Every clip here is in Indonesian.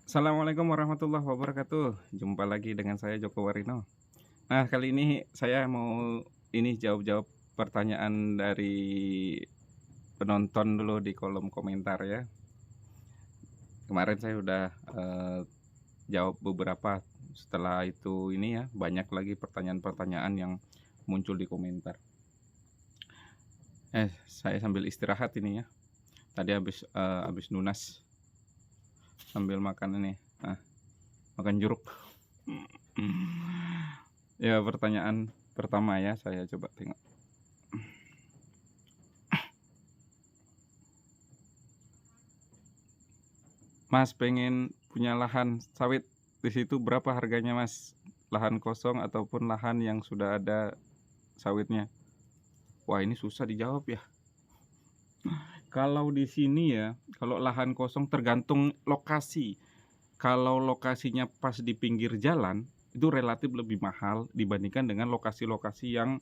Assalamualaikum warahmatullahi wabarakatuh. Jumpa lagi dengan saya Joko Warino. Nah, kali ini saya mau jawab-jawab pertanyaan dari penonton dulu di kolom komentar ya. Kemarin saya udah jawab beberapa. Setelah itu ini ya, banyak lagi pertanyaan-pertanyaan yang muncul di komentar. Saya sambil istirahat ini ya. Tadi habis nunas sambil makan ini. Nah, makan jeruk. Ya, pertanyaan pertama ya, saya coba tengok. Mas pengen punya lahan sawit, di situ berapa harganya Mas? Lahan kosong ataupun lahan yang sudah ada sawitnya? Wah, ini susah dijawab ya. Kalau di sini ya, kalau lahan kosong tergantung lokasi. Kalau lokasinya pas di pinggir jalan, itu relatif lebih mahal dibandingkan dengan lokasi-lokasi yang,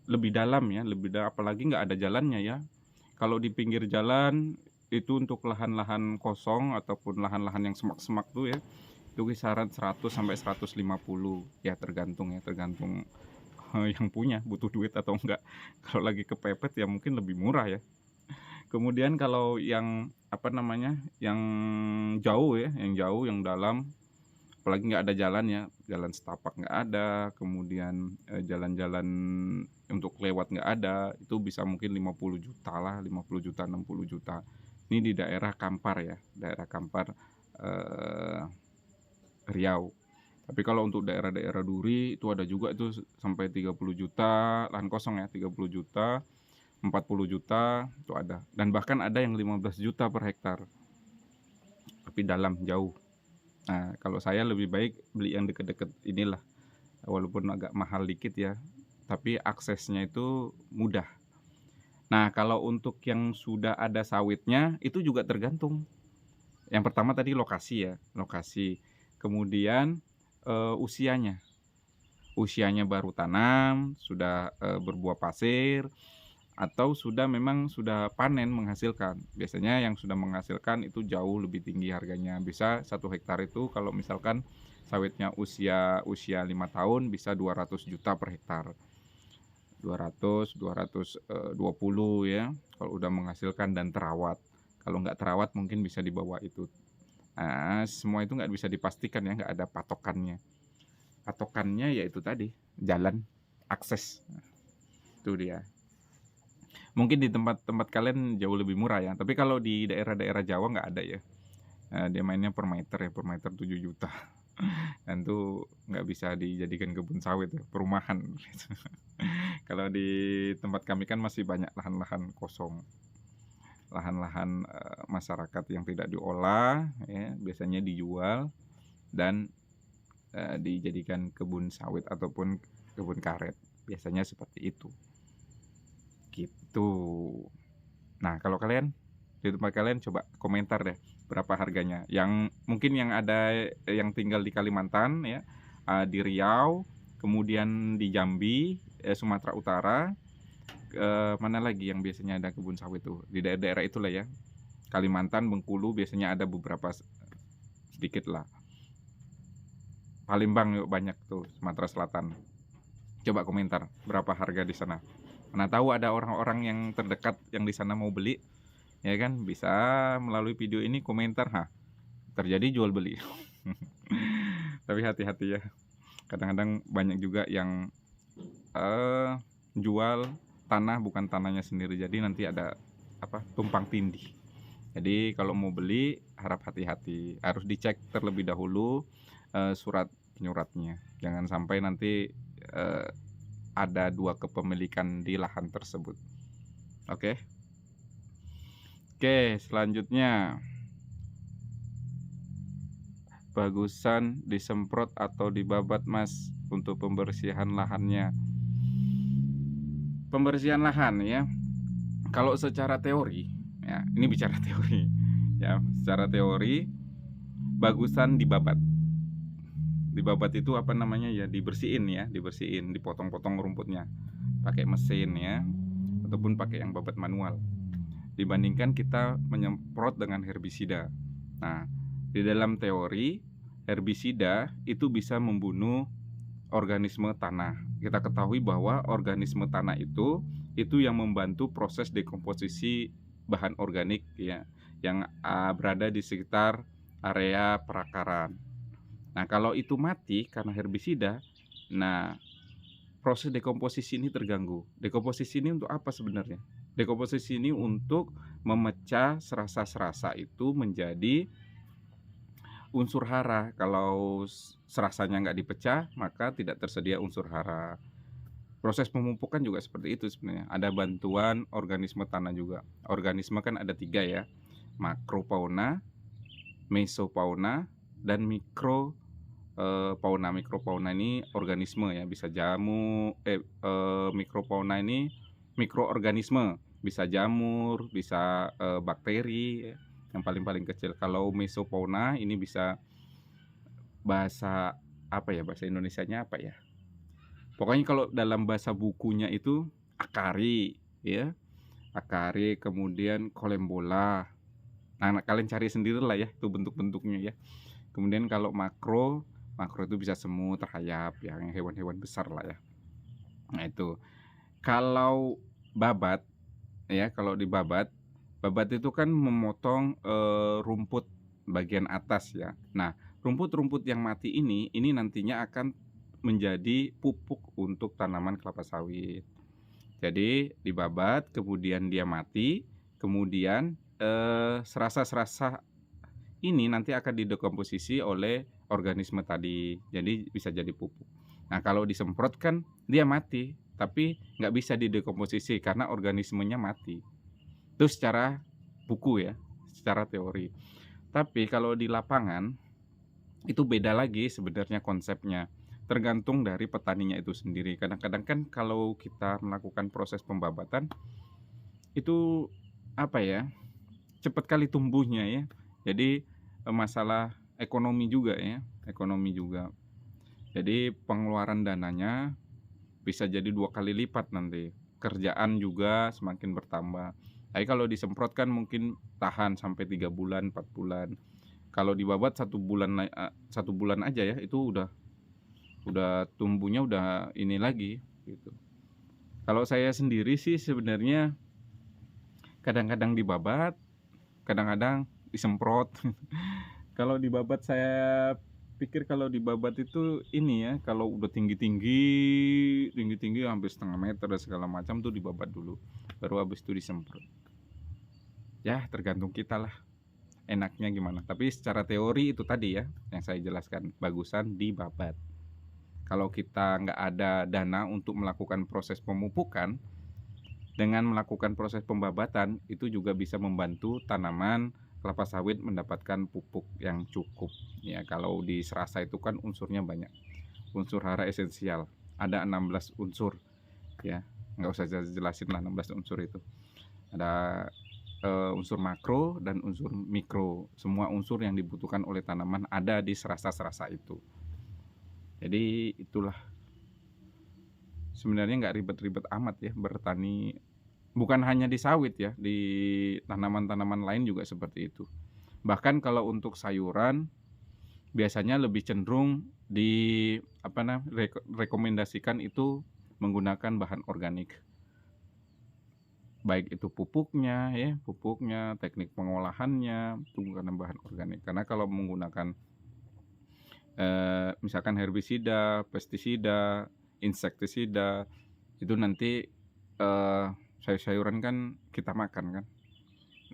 lebih dalam ya, apalagi nggak ada jalannya ya. Kalau di pinggir jalan, itu untuk lahan-lahan kosong ataupun lahan-lahan yang semak-semak tuh ya, itu kisaran 100 sampai 150 ya, tergantung yang punya butuh duit atau enggak. Kalau lagi kepepet ya mungkin lebih murah ya. Kemudian kalau yang yang jauh ya, yang jauh, yang dalam, apalagi nggak ada jalan ya, jalan setapak nggak ada, kemudian jalan-jalan untuk lewat nggak ada, itu bisa mungkin 50 juta lah, 50 juta, 60 juta. Ini di daerah Kampar ya, daerah Kampar, Riau. Tapi kalau untuk daerah-daerah Duri itu ada juga itu sampai 30 juta, lahan kosong ya, 30 juta, 40 juta itu ada. Dan bahkan ada yang 15 juta per hektar. Tapi dalam, jauh. Nah, kalau saya lebih baik beli yang deket-deket inilah. Walaupun agak mahal dikit ya, tapi aksesnya itu mudah. Nah, kalau untuk yang sudah ada sawitnya itu juga tergantung. Yang pertama tadi lokasi ya, lokasi. Kemudian usianya. Usianya baru tanam, sudah berbuah pasir, atau sudah panen menghasilkan. Biasanya yang sudah menghasilkan itu jauh lebih tinggi harganya. Bisa 1 hektar itu kalau misalkan sawitnya usia 5 tahun bisa 200 juta per hektar. 200, 220 ya, kalau udah menghasilkan dan terawat. Kalau nggak terawat mungkin bisa di bawah itu. Nah, semua itu nggak bisa dipastikan ya, nggak ada patokannya. Patokannya yaitu tadi, jalan, akses. Itu dia. Mungkin di tempat-tempat kalian jauh lebih murah ya, tapi kalau di daerah-daerah Jawa nggak ada ya. Dia mainnya per meter ya, per meter 7 juta. Dan tuh nggak bisa dijadikan kebun sawit ya, perumahan gitu. Kalau di tempat kami kan masih banyak lahan-lahan kosong. Lahan-lahan, masyarakat yang tidak diolah ya, biasanya dijual dan, dijadikan kebun sawit ataupun kebun karet, biasanya seperti itu, gitu. Nah, kalau kalian, di tempat kalian coba komentar deh, berapa harganya? Yang mungkin yang ada yang tinggal di Kalimantan ya, di Riau, kemudian di Jambi, Sumatera Utara, mana lagi yang biasanya ada kebun sawit tuh, di daerah-daerah itulah ya. Kalimantan, Bengkulu biasanya ada beberapa sedikit lah. Palembang yuk banyak tuh, Sumatera Selatan. Coba komentar berapa harga di sana. Mana tahu ada orang-orang yang terdekat yang di sana mau beli, ya kan? Bisa melalui video ini komentar, terjadi jual beli. Tapi hati-hati ya. Kadang-kadang banyak juga yang jual tanah bukan tanahnya sendiri. Jadi nanti ada tumpang tindih. Jadi kalau mau beli harap hati-hati. Harus dicek terlebih dahulu surat penyuratnya. Jangan sampai nanti ada 2 kepemilikan di lahan tersebut. Oke. Oke, selanjutnya. Bagusan disemprot atau dibabat Mas untuk pembersihan lahannya? Pembersihan lahan ya, kalau secara teori ya, ini bicara teori ya, secara teori bagusan dibabat. Dibabat itu dibersihin, dipotong-potong rumputnya pakai mesin ya, ataupun pakai yang babat manual, dibandingkan kita menyemprot dengan herbisida. Nah, Di dalam teori, herbisida itu bisa membunuh organisme tanah. Kita ketahui bahwa organisme tanah itu yang membantu proses dekomposisi bahan organik ya, yang berada di sekitar area perakaran. Nah, kalau itu mati karena herbisida, nah proses dekomposisi ini terganggu. Dekomposisi ini untuk apa sebenarnya? Dekomposisi ini untuk memecah serasa-serasa itu menjadi unsur hara. Kalau serasanya nggak dipecah, maka tidak tersedia unsur hara. Proses pemupukan juga seperti itu sebenarnya. Ada bantuan organisme tanah juga. Organisme kan ada 3 ya, makrofauna, mesofauna, dan mikrofauna. Mikrofauna ini organisme ya, bisa mikrofauna ini mikroorganisme, bisa jamur, bisa bakteri ya, yang paling kecil. Kalau mesofauna ini bisa bahasa Indonesianya apa ya? Pokoknya kalau dalam bahasa bukunya itu akari ya, akari, kemudian kolembola. Nah, kalian cari sendirilah ya itu bentuk-bentuknya ya. Kemudian kalau makro itu bisa semut, rayap, yang hewan-hewan besar lah ya. Nah itu. Kalau babat ya, kalau di babat itu kan memotong rumput bagian atas ya. Nah, rumput-rumput yang mati ini nantinya akan menjadi pupuk untuk tanaman kelapa sawit. Jadi dibabat, kemudian dia mati, kemudian serasa-serasa ini nanti akan didekomposisi oleh organisme tadi, jadi bisa jadi pupuk. Nah, kalau disemprot kan dia mati, tapi nggak bisa didekomposisi karena organismenya mati. Itu secara buku ya, secara teori. Tapi kalau di lapangan itu beda lagi sebenarnya konsepnya. Tergantung dari petaninya itu sendiri. Kadang-kadang kan kalau kita melakukan proses pembabatan itu cepat kali tumbuhnya ya. Jadi masalah ekonomi juga ya, Jadi pengeluaran dananya bisa jadi 2 kali lipat nanti. Kerjaan juga semakin bertambah. Tapi kalau disemprot kan mungkin tahan sampai 3 bulan, 4 bulan. Kalau dibabat 1 bulan aja ya, itu udah tumbuhnya udah ini lagi gitu. Kalau saya sendiri sih sebenarnya kadang-kadang dibabat, kadang-kadang disemprot. Kalau dibabat saya pikir kalau dibabat itu ini ya, kalau udah tinggi-tinggi hampir setengah meter dan segala macam tuh dibabat dulu, baru habis itu disemprot. Ya tergantung kita lah enaknya gimana. Tapi secara teori itu tadi ya yang saya jelaskan, bagusan dibabat. Kalau kita nggak ada dana untuk melakukan proses pemupukan, dengan melakukan proses pembabatan itu juga bisa membantu tanaman kelapa sawit mendapatkan pupuk yang cukup ya. Kalau di serasa itu kan unsurnya banyak, unsur hara esensial ada 16 unsur ya, nggak usah jelasin lah 16 unsur itu. Ada unsur makro dan unsur mikro, semua unsur yang dibutuhkan oleh tanaman ada di serasa-serasa itu. Jadi itulah sebenarnya nggak ribet-ribet amat ya bertani, bukan hanya di sawit ya, di tanaman-tanaman lain juga seperti itu. Bahkan kalau untuk sayuran biasanya lebih cenderung rekomendasikan itu menggunakan bahan organik, baik itu pupuknya, teknik pengolahannya itu menggunakan bahan organik. Karena kalau menggunakan misalkan herbisida, pestisida, insektisida, itu nanti sayur-sayuran kan kita makan kan,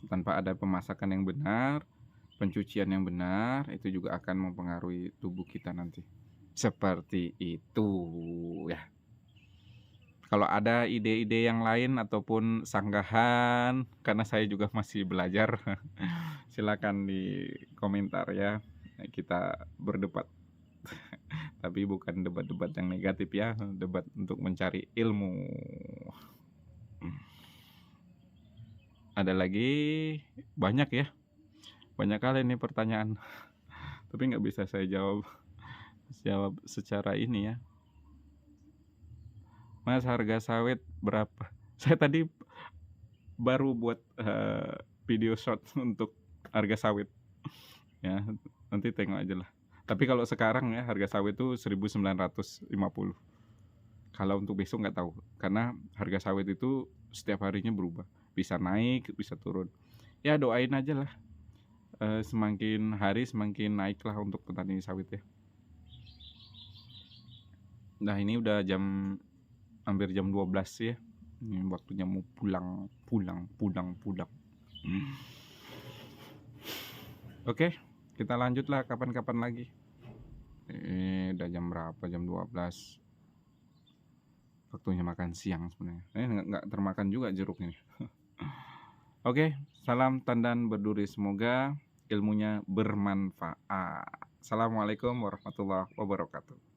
tanpa ada pemasakan yang benar, pencucian yang benar, itu juga akan mempengaruhi tubuh kita nanti. Seperti itu ya. Kalau ada ide-ide yang lain ataupun sanggahan, karena saya juga masih belajar, silakan di komentar ya. Kita berdebat. Tapi bukan debat-debat yang negatif ya, debat untuk mencari ilmu. Ada lagi banyak ya, banyak kali nih pertanyaan, tapi nggak bisa saya jawab secara ini ya. Mas, harga sawit berapa? Saya tadi baru buat video short untuk harga sawit ya, nanti tengok aja lah. Tapi kalau sekarang ya harga sawit itu 1.950. Kalau untuk besok nggak tahu, karena harga sawit itu setiap harinya berubah, bisa naik, bisa turun. Ya doain aja lah, semakin hari semakin naik lah untuk petani sawit ya. Nah ini udah hampir jam 12 ya, ini waktunya mau pulang. Oke, kita lanjut lah kapan-kapan lagi. Udah jam berapa? Jam 12. Waktunya makan siang sebenarnya. Nggak termakan juga jeruk ini. Oke, salam tandan berduri. Semoga ilmunya bermanfaat. Assalamualaikum warahmatullahi wabarakatuh.